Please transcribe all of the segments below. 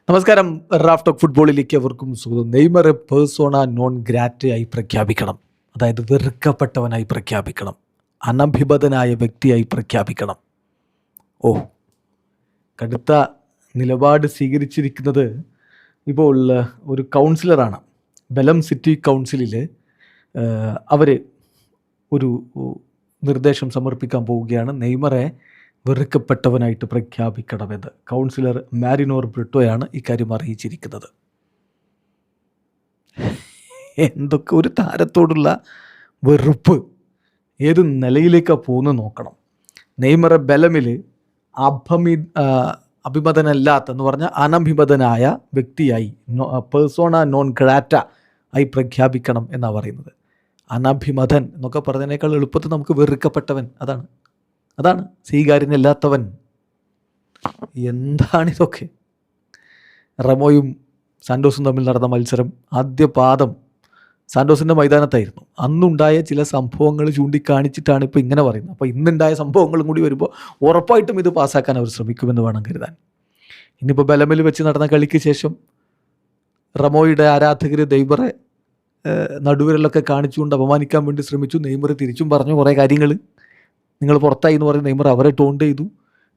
നമസ്കാരം. Raf talk ഫുട്ബോളിലേക്ക് അവർക്കും സ്വാഗതം. നെയ്മറെ പേഴ്സോണ നോൺ ഗ്രാറ്റയായി പ്രഖ്യാപിക്കണം. അതായത് വെറുക്കപ്പെട്ടവനായി പ്രഖ്യാപിക്കണം, അനഭിമതനായ വ്യക്തിയായി പ്രഖ്യാപിക്കണം. ഓ, കടുത്ത നിലപാട് സ്വീകരിച്ചിരിക്കുന്നത് ഇപ്പോൾ ഒരു കൗൺസിലറാണ്. ബലം സിറ്റി കൗൺസിലിൽ അവർ ഒരു നിർദ്ദേശം സമർപ്പിക്കാൻ പോവുകയാണ്. നെയ്മറെ വെറുക്കപ്പെട്ടവനായിട്ട് പ്രഖ്യാപിക്കണമെന്ന് കൗൺസിലർ മാരിനോർ ബ്രിട്ടോയാണ് ഇക്കാര്യം അറിയിച്ചിരിക്കുന്നത്. എന്തൊക്കെ ഒരു താരത്തോടുള്ള വെറുപ്പ് ഏത് നിലയിലേക്കാണ് പോകുന്നത് നോക്കണം. നെയ്മറെ ബലമിൽ അഭിമതനല്ലാത്തെന്ന് പറഞ്ഞാൽ അനഭിമതനായ വ്യക്തിയായി പേഴ്സോണ നോൺ ഗ്രാറ്റ ആയി പ്രഖ്യാപിക്കണം എന്നാണ് പറയുന്നത്. അനഭിമതൻ എന്നൊക്കെ പറഞ്ഞതിനേക്കാൾ എളുപ്പത്തിൽ നമുക്ക് വെറുക്കപ്പെട്ടവൻ, അതാണ് സ്വീകാര്യനില്ലാത്തവൻ. എന്താണിതൊക്കെ? റമോയും സാൻഡോസും തമ്മിൽ നടന്ന മത്സരം ആദ്യ പാദം സാൻഡോസിൻ്റെ മൈതാനത്തായിരുന്നു. അന്നുണ്ടായ ചില സംഭവങ്ങൾ ചൂണ്ടിക്കാണിച്ചിട്ടാണ് ഇപ്പോൾ ഇങ്ങനെ പറയുന്നത്. അപ്പോൾ ഇന്നുണ്ടായ സംഭവങ്ങളും കൂടി വരുമ്പോൾ ഉറപ്പായിട്ടും ഇത് പാസ്സാക്കാൻ അവർ ശ്രമിക്കുമെന്ന് വേണം കരുതാൻ. ഇന്നിപ്പോൾ ബലമിൽ വെച്ച് നടന്ന കളിക്ക് ശേഷം റമോയുടെ ആരാധകർ നെയ്മറെ നടുവിരലൊക്കെ കാണിച്ചുകൊണ്ട് അപമാനിക്കാൻ വേണ്ടി ശ്രമിച്ചു. നെയ്മർ തിരിച്ചും പറഞ്ഞു കുറേ കാര്യങ്ങൾ. നിങ്ങൾ പുറത്തായി എന്ന് പറഞ്ഞ് നെയ്മർ അവരെ ടോണ്ട് ചെയ്തു.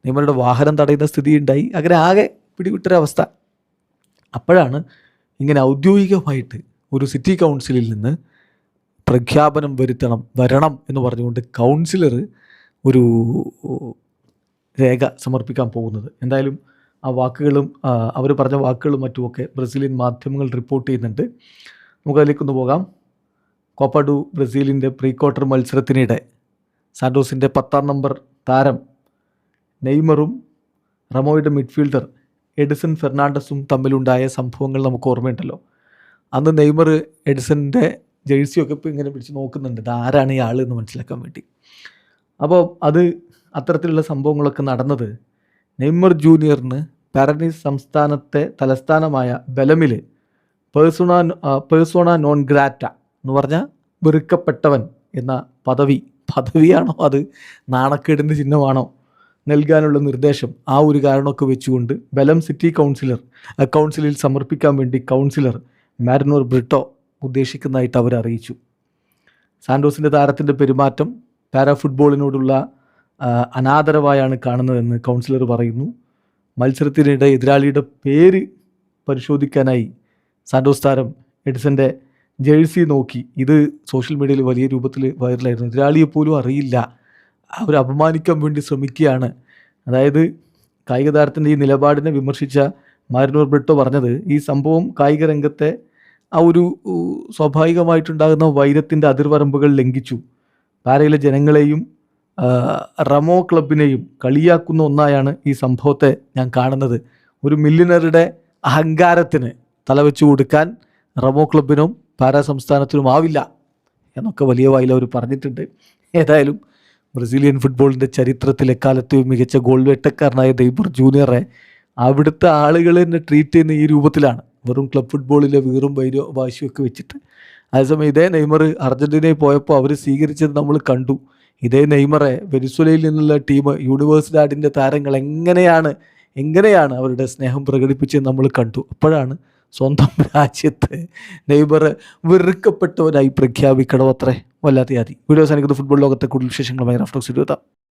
നെയ്മറുടെ വാഹനം തടയുന്ന സ്ഥിതി ഉണ്ടായി. അങ്ങനെ ആകെ പിടിവിട്ടൊരവസ്ഥ. അപ്പോഴാണ് ഇങ്ങനെ ഔദ്യോഗികമായിട്ട് ഒരു സിറ്റി കൗൺസിലിൽ നിന്ന് പ്രഖ്യാപനം വരണം എന്ന് പറഞ്ഞുകൊണ്ട് കൗൺസിലർ ഒരു രേഖ സമർപ്പിക്കാൻ പോകുന്നത്. എന്തായാലും ആ വാക്കുകളും അവർ പറഞ്ഞ വാക്കുകളും മറ്റുമൊക്കെ ബ്രസീലിയൻ മാധ്യമങ്ങൾ റിപ്പോർട്ട് ചെയ്യുന്നുണ്ട്. നമുക്കതിലേക്കൊന്ന് പോകാം. കോപ്പ ഡു ബ്രസീലിൻ്റെ പ്രീ ക്വാർട്ടർ മത്സരത്തിനിടെ സാൻഡോസിൻ്റെ 10-ാം നമ്പർ താരം നെയ്മറും റമോയുടെ മിഡ്ഫീൽഡർ എഡിസൺ ഫെർണാണ്ടസും തമ്മിലുണ്ടായ സംഭവങ്ങൾ നമുക്ക് ഓർമ്മയുണ്ടല്ലോ. അന്ന് നെയ്മർ എഡിസൻ്റെ ജേഴ്സിയൊക്കെ ഇപ്പോൾ ഇങ്ങനെ പിടിച്ച് നോക്കുന്നുണ്ട്, ഇത് ആരാണ് ഈ ആൾ എന്ന് മനസ്സിലാക്കാൻ വേണ്ടി. അപ്പോൾ അത്തരത്തിലുള്ള സംഭവങ്ങളൊക്കെ നടന്നത് നെയ്മർ ജൂനിയറിന് പാരനീസ് സംസ്ഥാനത്തെ തലസ്ഥാനമായ ബലമിൽ പേഴ്സോണ നോൺ ഗ്രാറ്റ എന്ന് പറഞ്ഞാൽ വെറുക്കപ്പെട്ടവൻ എന്ന പദവിയാണോ, അത് നാണക്കേടിൻ്റെ ചിഹ്നമാണോ നൽകാനുള്ള നിർദ്ദേശം ആ ഒരു കാരണമൊക്കെ വെച്ചുകൊണ്ട് ബലം സിറ്റി കൗൺസിലിൽ സമർപ്പിക്കാൻ വേണ്ടി കൗൺസിലർ മാരിനോർ ബ്രിട്ടോ ഉദ്ദേശിക്കുന്നതായിട്ട് അവർ അറിയിച്ചു. സാൻഡോസിൻ്റെ താരത്തിൻ്റെ പെരുമാറ്റം പാരാ ഫുട്ബോളിനോടുള്ള അനാദരവായാണ് കാണുന്നതെന്ന് കൗൺസിലർ പറയുന്നു. മത്സരത്തിനിടെ എതിരാളിയുടെ പേര് പരിശോധിക്കാനായി സാൻഡോസ് താരം എഡിസൻ്റെ ജേഴ്സി നോക്കി. ഇത് സോഷ്യൽ മീഡിയയിൽ വലിയ രൂപത്തിൽ വൈറലായിരുന്നു. എതിരാളിയെപ്പോലും അറിയില്ല, അവർ അപമാനിക്കാൻ വേണ്ടി ശ്രമിക്കുകയാണ്. അതായത് കായിക താരത്തിൻ്റെ ഈ നിലപാടിനെ വിമർശിച്ച മാരിനോർ ബ്രിട്ടോ പറഞ്ഞത്, ഈ സംഭവം കായിക രംഗത്തെ ആ ഒരു സ്വാഭാവികമായിട്ടുണ്ടാകുന്ന വൈരത്തിൻ്റെ അതിർവരമ്പുകൾ ലംഘിച്ചു. പാരയിലെ ജനങ്ങളെയും റമോ ക്ലബിനെയും കളിയാക്കുന്ന ഒന്നായാണ് ഈ സംഭവത്തെ ഞാൻ കാണുന്നത്. ഒരു മില്യണറുടെ അഹങ്കാരത്തിന് തലവെച്ചു കൊടുക്കാൻ റമോ ക്ലബിനും പാരാ സംസ്ഥാനത്തിനും ആവില്ല എന്നൊക്കെ വലിയ വായിൽ അവർ പറഞ്ഞിട്ടുണ്ട്. ഏതായാലും ബ്രസീലിയൻ ഫുട്ബോളിൻ്റെ ചരിത്രത്തിൽ എക്കാലത്തെയും മികച്ച ഗോൾ വേട്ടക്കാരനായ നെയ്മർ ജൂനിയറെ അവിടുത്തെ ആളുകൾ തന്നെ ട്രീറ്റ് ചെയ്യുന്ന ഈ രൂപത്തിലാണ്, വെറും ക്ലബ് ഫുട്ബോളിലെ വീറും വാശിയൊക്കെ വെച്ചിട്ട്. അതേസമയം ഇതേ നെയ്മർ അർജൻറ്റീനയിൽ പോയപ്പോൾ അവർ സ്വീകരിച്ചത് നമ്മൾ കണ്ടു. ഇതേ നെയ്മറെ വെനിസ്വേലയിൽ നിന്നുള്ള ടീം യൂണിവേഴ്സിഡാഡിൻ്റെ താരങ്ങൾ എങ്ങനെയാണ് അവരുടെ സ്നേഹം പ്രകടിപ്പിച്ചത് നമ്മൾ കണ്ടു. അപ്പോഴാണ് സ്വന്തം രാജ്യത്ത് നെയ്മർ വെറുക്കപ്പെട്ടവരായി പ്രഖ്യാപിക്കണം. അത്രേ വല്ലാത്ത ആദി. വീഡിയോ അവസാനിക്കുന്ന ഫുട്ബോൾ ലോകത്തെ കൂടുതൽ വിശേഷങ്ങളുമായി റാഫ് ടോക്സ് എത്താം.